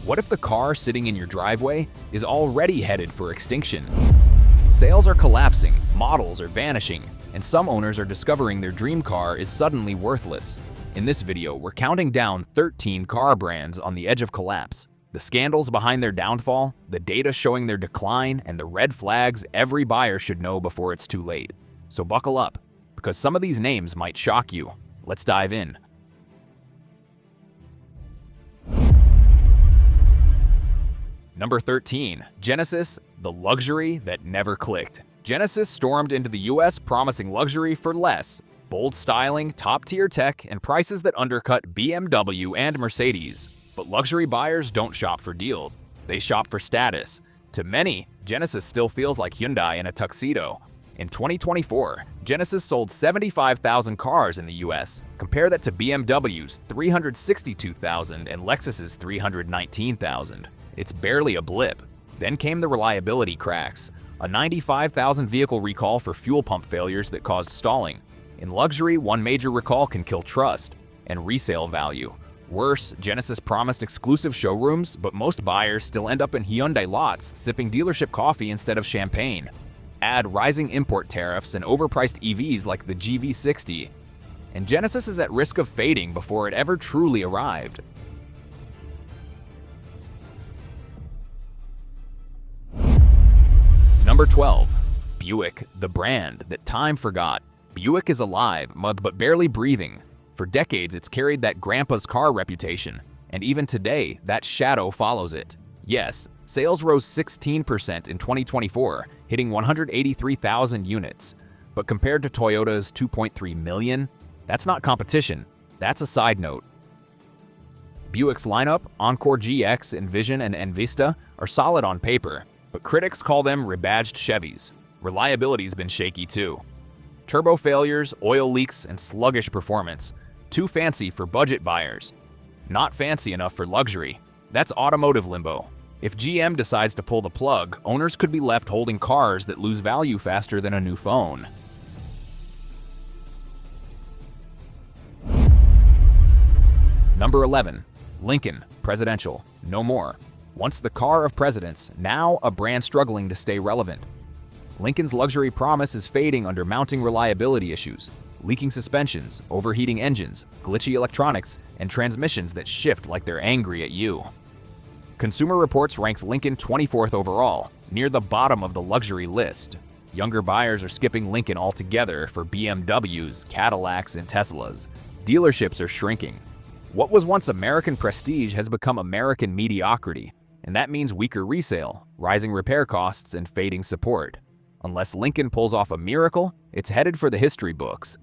What if the car sitting in your driveway is already headed for extinction? Sales are collapsing, models are vanishing, and some owners are discovering their dream car is suddenly worthless. In this video, we're counting down 13 car brands on the edge of collapse. The scandals behind their downfall, the data showing their decline, and the red flags every buyer should know before it's too late. So buckle up, because some of these names might shock you. Let's dive in. Number 13. Genesis, the luxury that never clicked. Genesis stormed into the US promising luxury for less, bold styling, top-tier tech, and prices that undercut BMW and Mercedes. But luxury buyers don't shop for deals, they shop for status. To many, Genesis still feels like Hyundai in a tuxedo. In 2024, Genesis sold 75,000 cars in the US. Compare that to BMW's 362,000 and Lexus's 319,000. It's barely a blip. Then came the reliability cracks, a 95,000 vehicle recall for fuel pump failures that caused stalling. In luxury, one major recall can kill trust and resale value. Worse, Genesis promised exclusive showrooms, but most buyers still end up in Hyundai lots sipping dealership coffee instead of champagne. Add rising import tariffs and overpriced EVs like the GV60, and Genesis is at risk of fading before it ever truly arrived. Number 12. Buick, the brand that time forgot. Buick is alive, but barely breathing. For decades, it's carried that grandpa's car reputation, and even today, that shadow follows it. Yes, sales rose 16% in 2024, hitting 183,000 units. But compared to Toyota's 2.3 million, that's not competition, that's a side note. Buick's lineup, Encore GX, Envision, and Envista, are solid on paper, but critics call them rebadged Chevys. Reliability's been shaky too. Turbo failures, oil leaks, and sluggish performance. Too fancy for budget buyers. Not fancy enough for luxury. That's automotive limbo. If GM decides to pull the plug, owners could be left holding cars that lose value faster than a new phone. Number 11. Lincoln, presidential, no more. Once the car of presidents, now a brand struggling to stay relevant. Lincoln's luxury promise is fading under mounting reliability issues, leaking suspensions, overheating engines, glitchy electronics, and transmissions that shift like they're angry at you. Consumer Reports ranks Lincoln 24th overall, near the bottom of the luxury list. Younger buyers are skipping Lincoln altogether for BMWs, Cadillacs, and Teslas. Dealerships are shrinking. What was once American prestige has become American mediocrity, and that means weaker resale, rising repair costs, and fading support. Unless Lincoln pulls off a miracle, it's headed for the history books.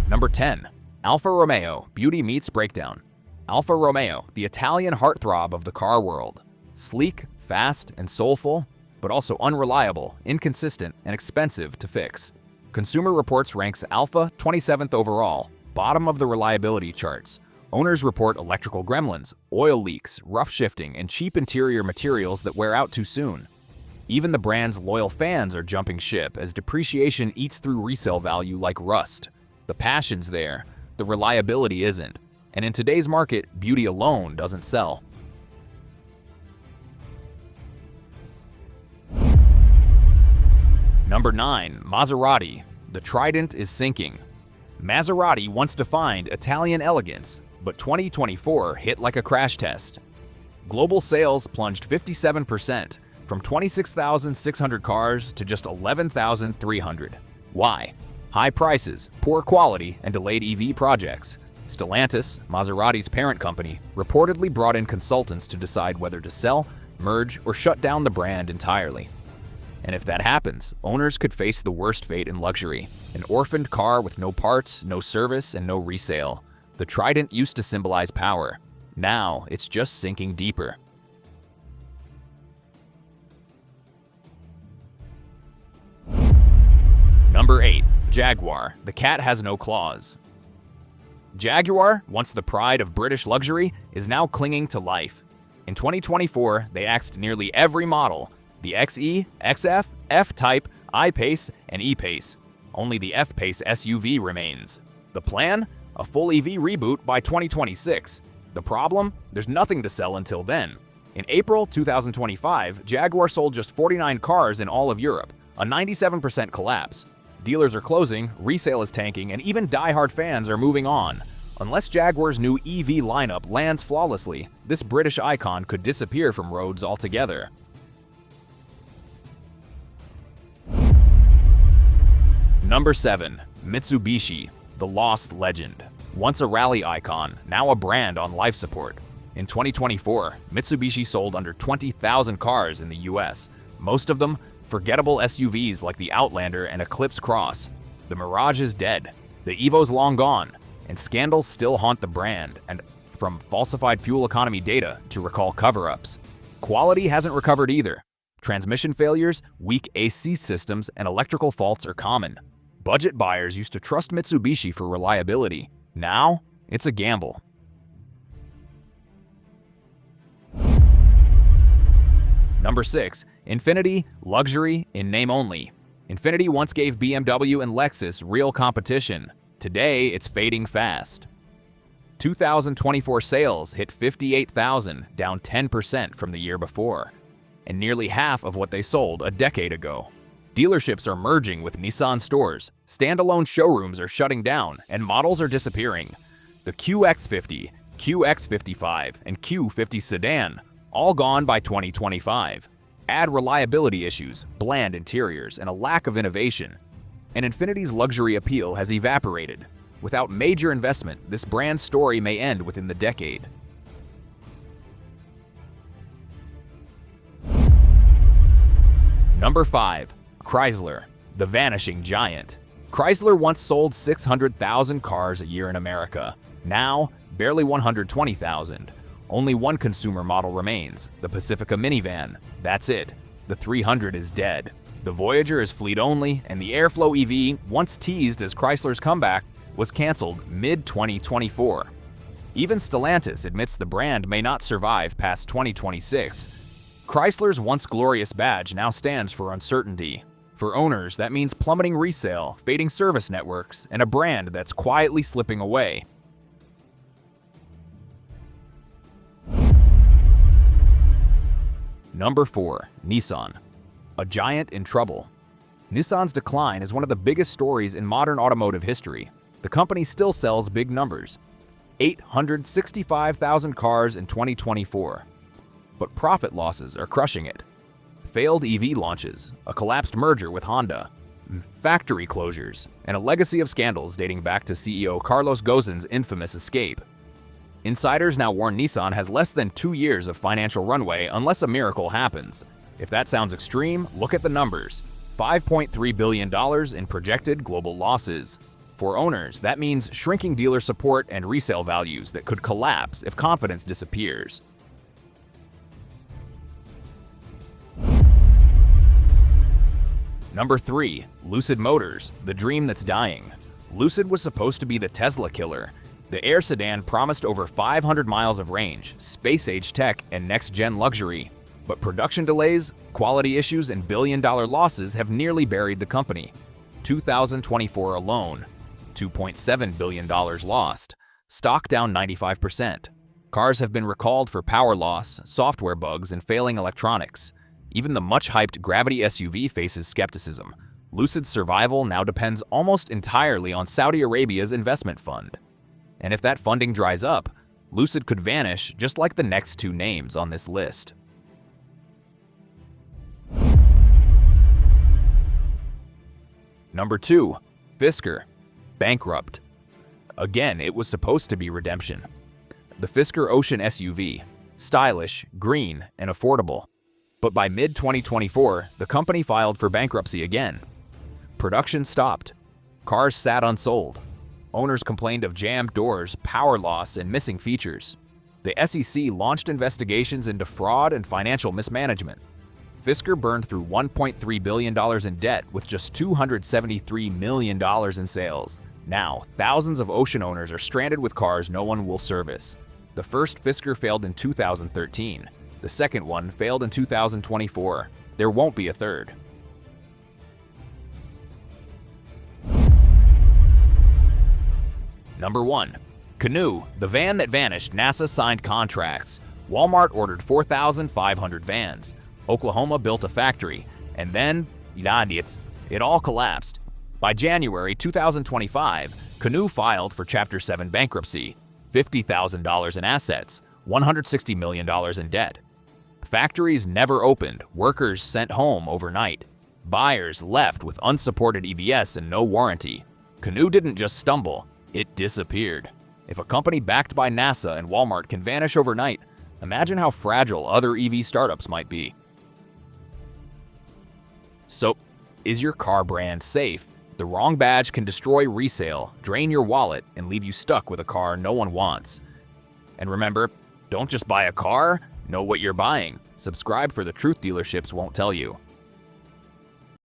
Number 10. Alfa Romeo, beauty meets breakdown. Alfa Romeo, the Italian heartthrob of the car world. Sleek, fast, and soulful, but also unreliable, inconsistent, and expensive to fix. Consumer Reports ranks Alfa 27th overall, bottom of the reliability charts. Owners report electrical gremlins, oil leaks, rough shifting, and cheap interior materials that wear out too soon. Even the brand's loyal fans are jumping ship as depreciation eats through resale value like rust. The passion's there, the reliability isn't. And in today's market, beauty alone doesn't sell. Number 9. Maserati, the Trident is sinking. Maserati once defined Italian elegance, but 2024 hit like a crash test. Global sales plunged 57%, from 26,600 cars to just 11,300. Why? High prices, poor quality, and delayed EV projects. Stellantis, Maserati's parent company, reportedly brought in consultants to decide whether to sell, merge, or shut down the brand entirely. And if that happens, owners could face the worst fate in luxury, an orphaned car with no parts, no service, and no resale. The Trident used to symbolize power. Now, it's just sinking deeper. Number 8. Jaguar, the cat has no claws. Jaguar, once the pride of British luxury, is now clinging to life. In 2024, they axed nearly every model, the XE, XF, F-Type, I-Pace, and E-Pace. Only the F-Pace SUV remains. The plan? a full EV reboot by 2026. The problem? There's nothing to sell until then. In April 2025, Jaguar sold just 49 cars in all of Europe, a 97% collapse. Dealers are closing, resale is tanking, and even die-hard fans are moving on. Unless Jaguar's new EV lineup lands flawlessly, this British icon could disappear from roads altogether. Number 7. Mitsubishi, the lost legend. Once a rally icon, now a brand on life support. In 2024, Mitsubishi sold under 20,000 cars in the US, most of them forgettable SUVs like the Outlander and Eclipse Cross. The Mirage is dead, the Evo's long gone, and scandals still haunt the brand, and from falsified fuel economy data to recall cover-ups. Quality hasn't recovered either. Transmission failures, weak AC systems, and electrical faults are common. Budget buyers used to trust Mitsubishi for reliability. Now, it's a gamble. Number 6. Infiniti, luxury in name only. Infiniti once gave BMW and Lexus real competition. Today, it's fading fast. 2024 sales hit 58,000, down 10% from the year before, and nearly half of what they sold a decade ago. Dealerships are merging with Nissan stores, standalone showrooms are shutting down, and models are disappearing. The QX50, QX55, and Q50 sedan, all gone by 2025. Add reliability issues, bland interiors, and a lack of innovation, and Infiniti's luxury appeal has evaporated. Without major investment, this brand's story may end within the decade. Number 5. Chrysler, the vanishing giant. Chrysler once sold 600,000 cars a year in America. Now, barely 120,000. Only one consumer model remains, the Pacifica minivan. That's it. The 300 is dead. The Voyager is fleet-only, and the Airflow EV, once teased as Chrysler's comeback, was canceled mid-2024. Even Stellantis admits the brand may not survive past 2026. Chrysler's once glorious badge now stands for uncertainty. For owners, that means plummeting resale, fading service networks, and a brand that's quietly slipping away. Number 4. Nissan, a giant in trouble. Nissan's decline is one of the biggest stories in modern automotive history. The company still sells big numbers, 865,000 cars in 2024. But profit losses are crushing it. Failed EV launches, a collapsed merger with Honda, factory closures, and a legacy of scandals dating back to CEO Carlos Ghosn's infamous escape. Insiders now warn Nissan has less than 2 years of financial runway unless a miracle happens. If that sounds extreme, look at the numbers. $5.3 billion in projected global losses. For owners, that means shrinking dealer support and resale values that could collapse if confidence disappears. Number 3. Lucid Motors, the dream that's dying. Lucid was supposed to be the Tesla killer. The Air sedan promised over 500 miles of range, space-age tech, and next-gen luxury. But production delays, quality issues, and billion-dollar losses have nearly buried the company. 2024 alone, $2.7 billion lost. Stock down 95%. Cars have been recalled for power loss, software bugs, and failing electronics. Even the much-hyped Gravity SUV faces skepticism. Lucid's survival now depends almost entirely on Saudi Arabia's investment fund. And if that funding dries up, Lucid could vanish just like the next 2 names on this list. Number 2. Fisker, bankrupt. Again, it was supposed to be redemption. The Fisker Ocean SUV, stylish, green, and affordable. But by mid-2024, the company filed for bankruptcy again. Production stopped. Cars sat unsold. Owners complained of jammed doors, power loss, and missing features. The SEC launched investigations into fraud and financial mismanagement. Fisker burned through $1.3 billion in debt with just $273 million in sales. Now, thousands of Ocean owners are stranded with cars no one will service. The first Fisker failed in 2013. The second one failed in 2024. There won't be a third. Number 1. Canoo, the van that vanished. NASA signed contracts. Walmart ordered 4,500 vans. Oklahoma built a factory. And then, it all collapsed. By January 2025, Canoo filed for Chapter 7 bankruptcy, $50,000 in assets, $160 million in debt. Factories never opened, workers sent home overnight. Buyers left with unsupported EVS and no warranty. Canoo didn't just stumble, it disappeared. If a company backed by NASA and Walmart can vanish overnight, imagine how fragile other EV startups might be. So, is your car brand safe? The wrong badge can destroy resale, drain your wallet, and leave you stuck with a car no one wants. And remember, don't just buy a car, know what you're buying. Subscribe for the truth dealerships won't tell you.